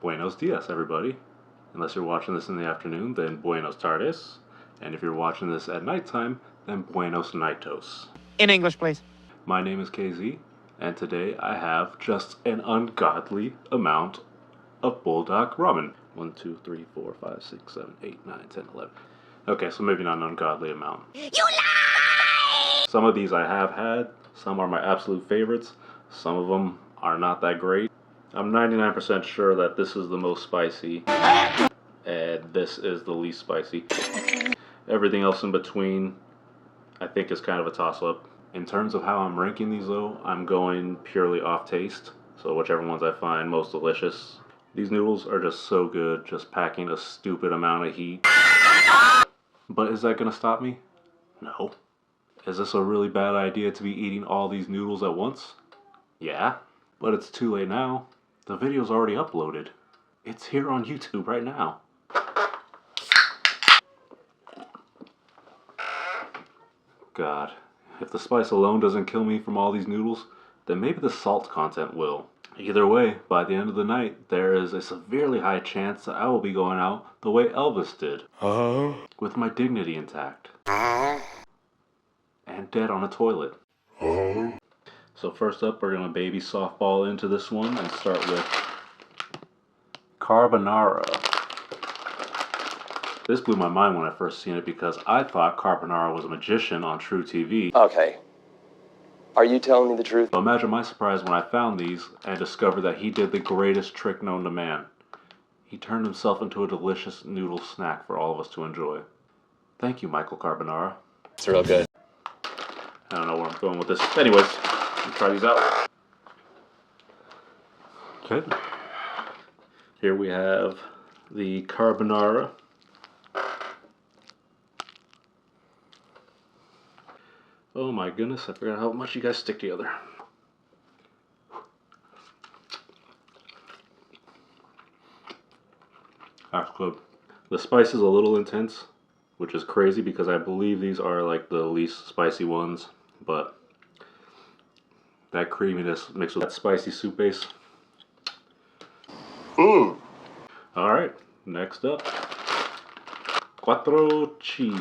Buenos dias, everybody. Unless you're watching this in the afternoon, then buenos tardes. And if you're watching this at nighttime, then buenos nightos. In English, please. My name is KZ, and today I have just an ungodly amount of Buldak ramen. 1, 2, 3, 4, 5, 6, 7, 8, 9, 10, 11. Okay, so maybe not an ungodly amount. You lie! Some of these I have had, some are my absolute favorites, some of them are not that great. I'm 99% sure that this is the most spicy, and this is the least spicy. Everything else in between, I think, is kind of a toss-up. In terms of how I'm ranking these, though, I'm going purely off taste, so whichever ones I find most delicious. These noodles are just so good, just packing a stupid amount of heat. But is that gonna stop me? No. Is this a really bad idea to be eating all these noodles at once? Yeah, but it's too late now. The video's already uploaded. It's here on YouTube right now. God, if the spice alone doesn't kill me from all these noodles, then maybe the salt content will. Either way, by the end of the night, there is a severely high chance that I will be going out the way Elvis did. With my dignity intact. And dead on a toilet. So first up, we're going to baby softball into this one and start with carbonara. This blew my mind when I first seen it because I thought carbonara was a magician on True TV. Okay. Are you telling me the truth? So imagine my surprise when I found these and discovered that he did the greatest trick known to man. He turned himself into a delicious noodle snack for all of us to enjoy. Thank you, Michael Carbonara. It's real good. I don't know where I'm going with this. Anyways, let's try these out. Okay. Here we have the carbonara. Oh my goodness, I forgot how much you guys stick together. That's good. The spice is a little intense, which is crazy because I believe these are like the least spicy ones, but that creaminess mixed with that spicy soup base. Alright, next up, quattro cheese.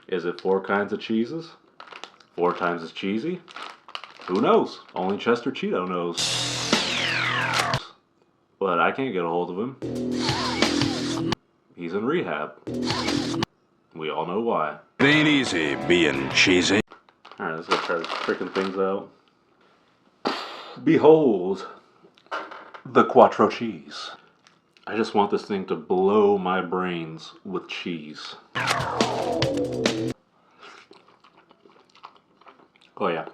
Is it 4 kinds of cheeses? 4 times as cheesy? Who knows? Only Chester Cheeto knows. But I can't get a hold of him. He's in rehab. We all know why. It ain't easy being cheesy. Alright, let's go try these freaking things out. Behold, the quattro cheese. I just want this thing to blow my brains with cheese. Oh yeah,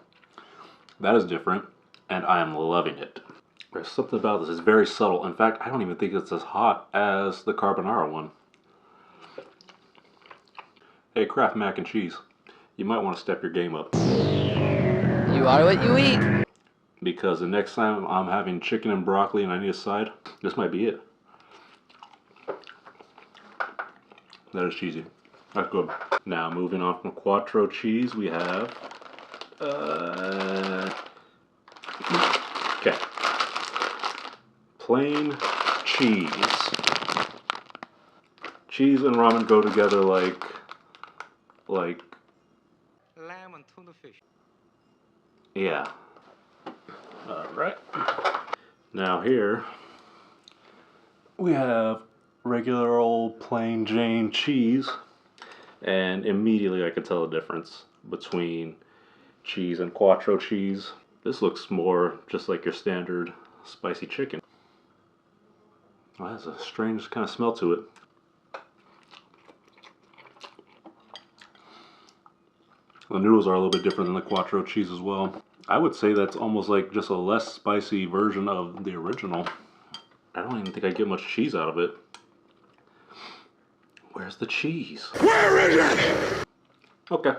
that is different, and I am loving it. There's something about this, it's very subtle. In fact, I don't even think it's as hot as the carbonara one. Hey, Kraft mac and cheese, you might want to step your game up. You are what you eat. Because the next time I'm having chicken and broccoli and I need a side, this might be it. That is cheesy. That's good. Now, moving on from quattro cheese, we have... okay. Plain cheese. Cheese and ramen go together like Lamb and tuna fish. yeah. Alright. Now here we have regular old plain Jane cheese, and immediately I could tell the difference between cheese and quattro cheese. This looks more just like your standard spicy chicken. Well, that has a strange kind of smell to it. The noodles are a little bit different than the quattro cheese as well. I would say that's almost like just a less spicy version of the original. I don't even think I get much cheese out of it. Where's the cheese? Where is it? Okay.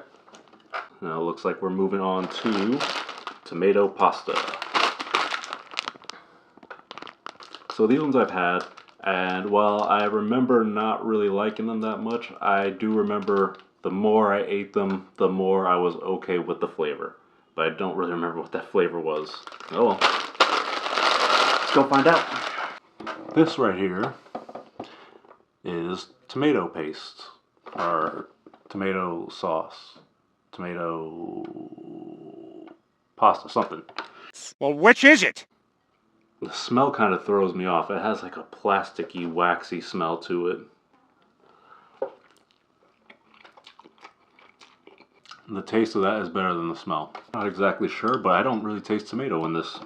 Now it looks like we're moving on to tomato pasta. So these ones I've had, and while I remember not really liking them that much, I do remember the more I ate them, the more I was okay with the flavor. But I don't really remember what that flavor was. Oh well. Let's go find out. This right here is tomato paste, or tomato sauce, tomato pasta, something. Well, which is it? The smell kind of throws me off. It has like a plasticky, waxy smell to it. The taste of that is better than the smell. Not exactly sure, but I don't really taste tomato in this.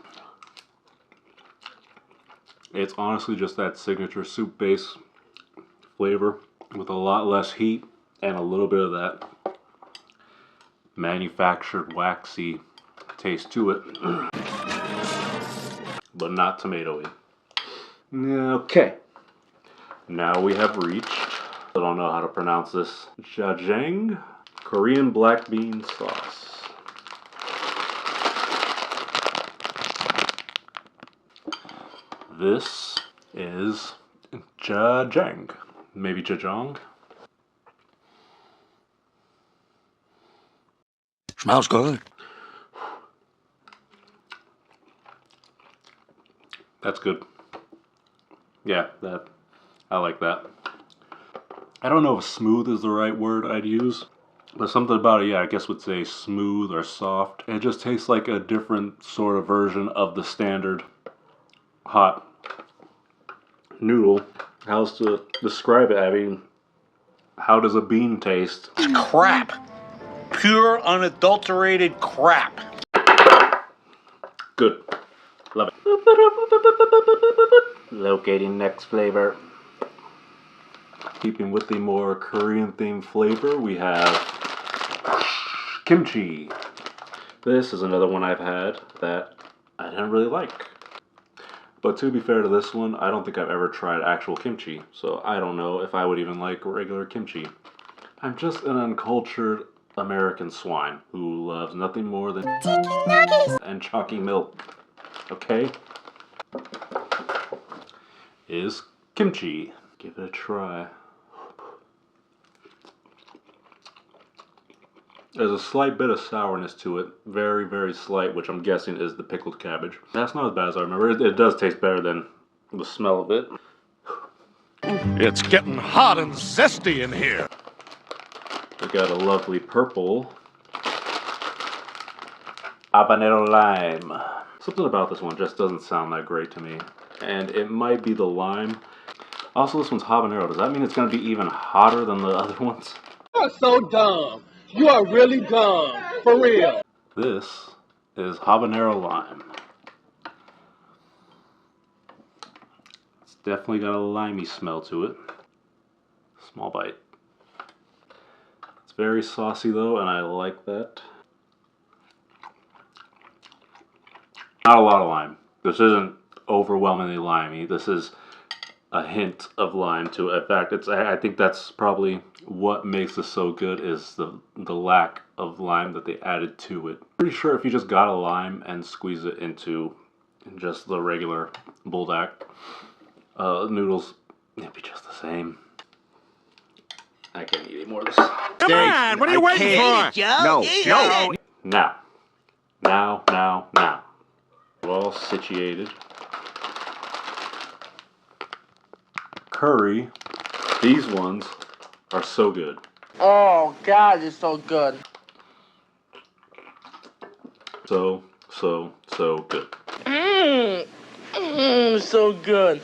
It's honestly just that signature soup base flavor with a lot less heat and a little bit of that manufactured waxy taste to it. But not tomatoey. Okay. Now we have reached, I don't know how to pronounce this, jajang Korean black bean sauce. This is jajang, maybe jajang. Smells good. That's good. Yeah, I like that. I don't know if smooth is the right word I'd use, but something about it, yeah, I guess would say smooth or soft. It just tastes like a different sort of version of the standard hot noodle. How else to describe it? I mean, how does a bean taste? It's crap. Pure, unadulterated crap. Good. Love it. Locating next flavor. Keeping with the more Korean themed flavor, we have kimchi. This is another one I've had that I didn't really like. But to be fair to this one, I don't think I've ever tried actual kimchi, so I don't know if I would even like regular kimchi. I'm just an uncultured American swine who loves nothing more than chicken nuggets and chalky milk. Okay? Is kimchi. Give it a try. There's a slight bit of sourness to it. Very, very slight, which I'm guessing is the pickled cabbage. That's not as bad as I remember. It does taste better than the smell of it. It's getting hot and zesty in here. We got a lovely purple habanero lime. Something about this one just doesn't sound that great to me. And it might be the lime. Also, this one's habanero. Does that mean it's going to be even hotter than the other ones? You are so dumb. You are really dumb. For real. This is habanero lime. It's definitely got a limey smell to it. Small bite. It's very saucy though, and I like that. Not a lot of lime. This isn't overwhelmingly limey. This is a hint of lime to it. In fact, I think that's probably what makes this so good is the lack of lime that they added to it. Pretty sure if you just got a lime and squeeze it into just the regular Buldak noodles, it'd be just the same. I can't eat any more of this. Come on, what are you waiting for? No, no. Now. We're all situated. Curry. These ones are so good. Oh, God, it's so good. So good. So good.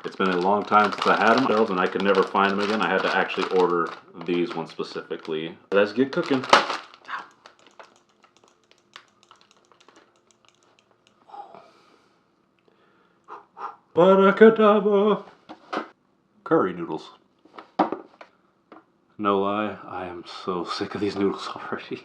It's been a long time since I had them, and I could never find them again. I had to actually order these ones specifically. Let's get cooking. Abracadabra. Curry noodles. No lie, I am so sick of these noodles already.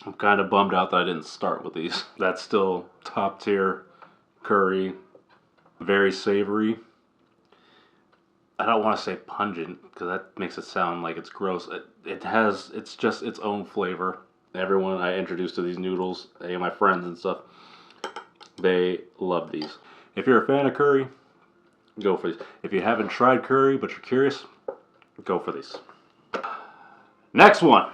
I'm kind of bummed out that I didn't start with these. That's still top tier curry. Very savory. I don't want to say pungent because that makes it sound like it's gross. It's just its own flavor. Everyone I introduced to these noodles, my friends and stuff, they love these. If you're a fan of curry, go for these. If you haven't tried curry but you're curious, go for these. Next one.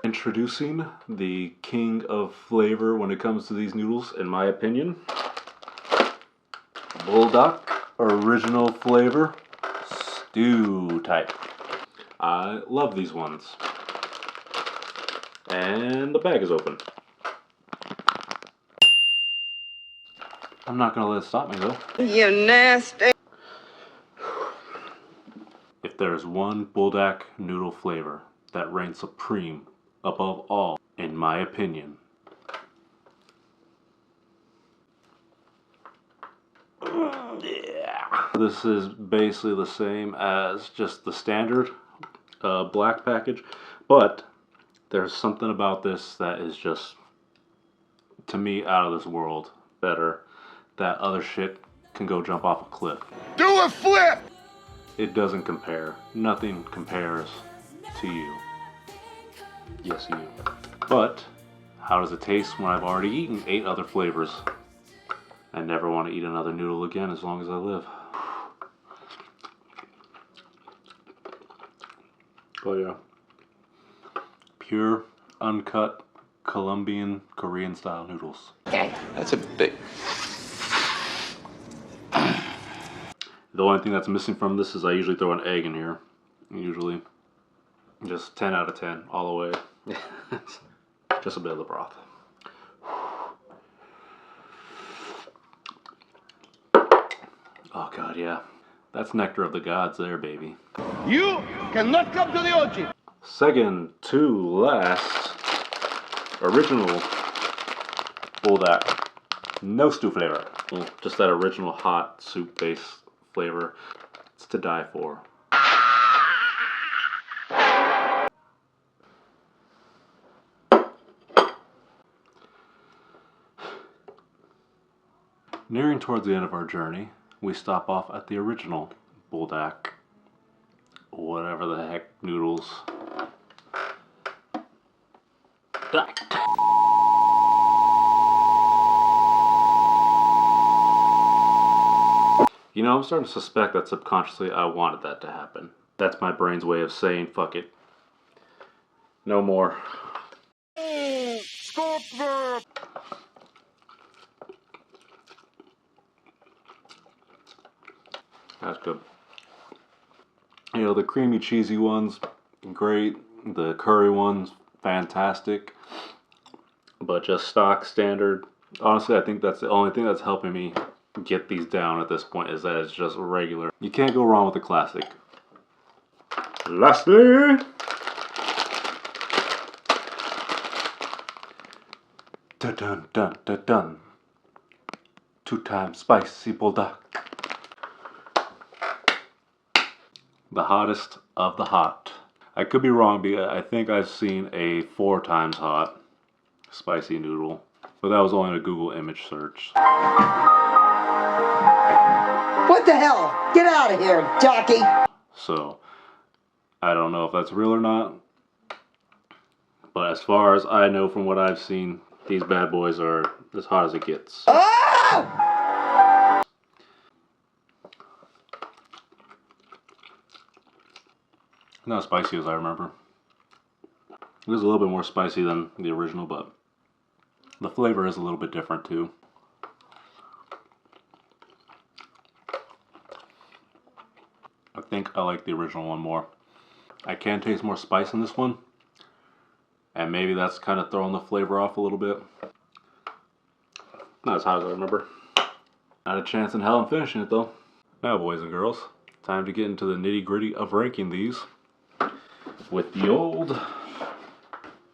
Introducing the king of flavor when it comes to these noodles, in my opinion. Buldak original flavor stew type. I love these ones. And the bag is open. I'm not gonna let it stop me though. You nasty. If there's one Buldak noodle flavor that reigns supreme above all, in my opinion, yeah, this is basically the same as just the standard black package, but there's something about this that is just, to me, out of this world better. That other shit can go jump off a cliff. Do a flip! It doesn't compare. Nothing compares to you. Yes, you. But how does it taste when I've already eaten 8 other flavors? I never want to eat another noodle again as long as I live. Oh yeah. Pure, uncut, Colombian, Korean style noodles. That's a big... The only thing that's missing from this is I usually throw an egg in here. Usually. Just 10 out of 10 all the way. Just a bit of the broth. Oh god, yeah. That's nectar of the gods there, baby. You cannot come to the orgy. Second to last, original Buldak. No stew flavor. Just that original hot soup base flavor. It's to die for. Nearing towards the end of our journey, we stop off at the original Buldak, whatever the heck, noodles. You know, I'm starting to suspect that subconsciously I wanted that to happen. That's my brain's way of saying, fuck it. No more. Stop there! That's good. You know, the creamy cheesy ones, great. The curry ones, fantastic. But just stock standard. Honestly, I think that's the only thing that's helping me get these down at this point, is that it's just regular. You can't go wrong with the classic. Lastly, dun dun dun dun dun. 2-time spicy Buldak. The hottest of the hot. I could be wrong, because I think I've seen a 4 times hot spicy noodle, but that was only in a Google image search. What the hell? Get out of here, jockey. So, I don't know if that's real or not, but as far as I know from what I've seen, these bad boys are as hot as it gets. Oh! Not as spicy as I remember. It was a little bit more spicy than the original, but the flavor is a little bit different too. I think I like the original one more. I can taste more spice in this one, and maybe that's kind of throwing the flavor off a little bit. Not as hot as I remember. Not a chance in hell in finishing it though. Now, boys and girls, time to get into the nitty-gritty of ranking these with the old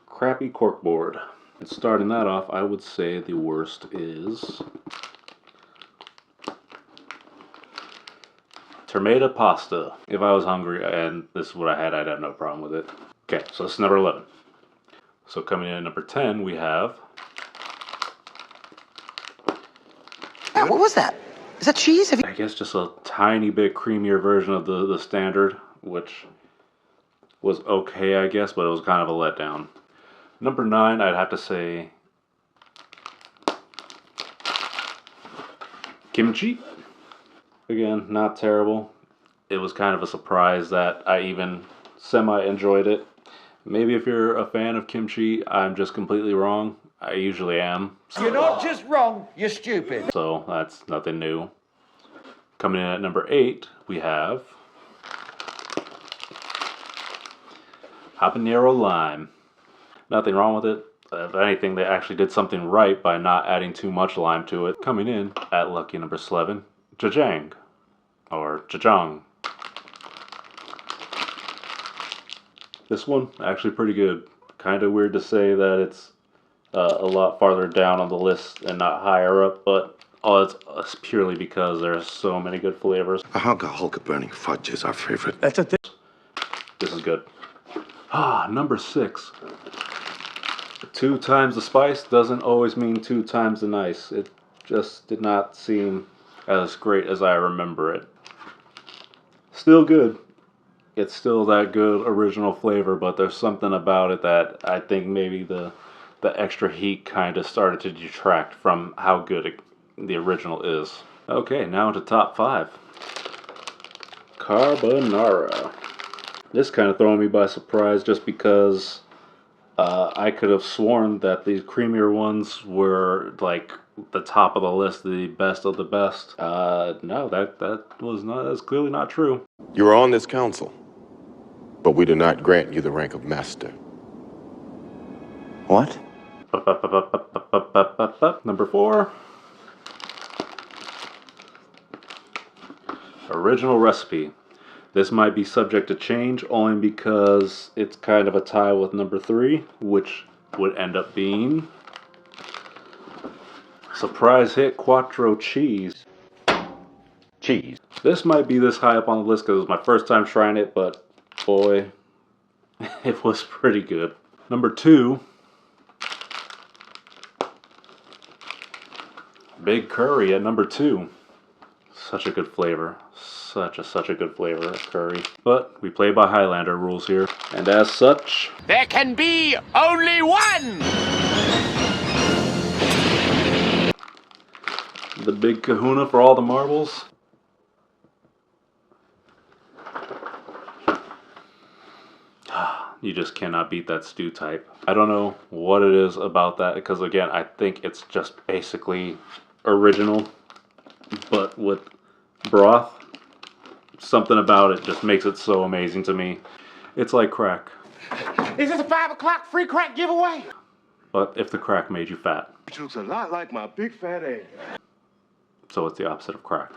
crappy corkboard. And starting that off, I would say the worst is tomato pasta. If I was hungry and this is what I had, I'd have no problem with it. Okay, so this is number 11. So coming in at number 10, we have... Yeah, what was that? Is that cheese? I guess just a tiny bit creamier version of the standard, which was okay, I guess, but it was kind of a letdown. Number 9, I'd have to say kimchi. Again, not terrible. it was kind of a surprise that I even semi-enjoyed it. Maybe if you're a fan of kimchi, I'm just completely wrong. I usually am. You're not just wrong, you're stupid. So that's nothing new. Coming in at number 8, we have habanero lime. Nothing wrong with it. If anything, they actually did something right by not adding too much lime to it. Coming in at lucky number 7, jajang, or jajang. This one, actually pretty good. Kind of weird to say that it's a lot farther down on the list and not higher up, but it's purely because there's so many good flavors. A hunk of burning fudge is our favorite. This is good. Number 6. 2 times the spice doesn't always mean 2 times the nice. It just did not seem as great as I remember it. Still good. It's still that good original flavor, but there's something about it that I think maybe the extra heat kind of started to detract from how good the original is. Okay, now to top 5. Carbonara. This kind of throwing me by surprise just because I could have sworn that these creamier ones were like the top of the list, the best of the best. No, that was not. That's clearly not true. You are on this council, but we do not grant you the rank of master. What? Number 4. Original recipe. This might be subject to change only because it's kind of a tie with number 3, which would end up being surprise hit Quattro cheese. This might be this high up on the list because it was my first time trying it, but boy, it was pretty good. Number 2, Big Curry at number 2. Such a good flavor. Such a good flavor of curry. But we play by Highlander rules here. And as such, There can be only one! the big kahuna for all the marbles. You just cannot beat that stew type. I don't know what it is about that, because again, I think it's just basically original, but with broth. Something about it just makes it so amazing to me. It's like crack. Is this a 5 o'clock free crack giveaway? But if the crack made you fat. Which looks a lot like my big fat ass. So it's the opposite of crack.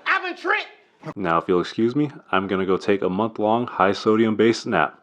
I'm in trick! Now if you'll excuse me, I'm gonna go take a month-long high sodium based nap.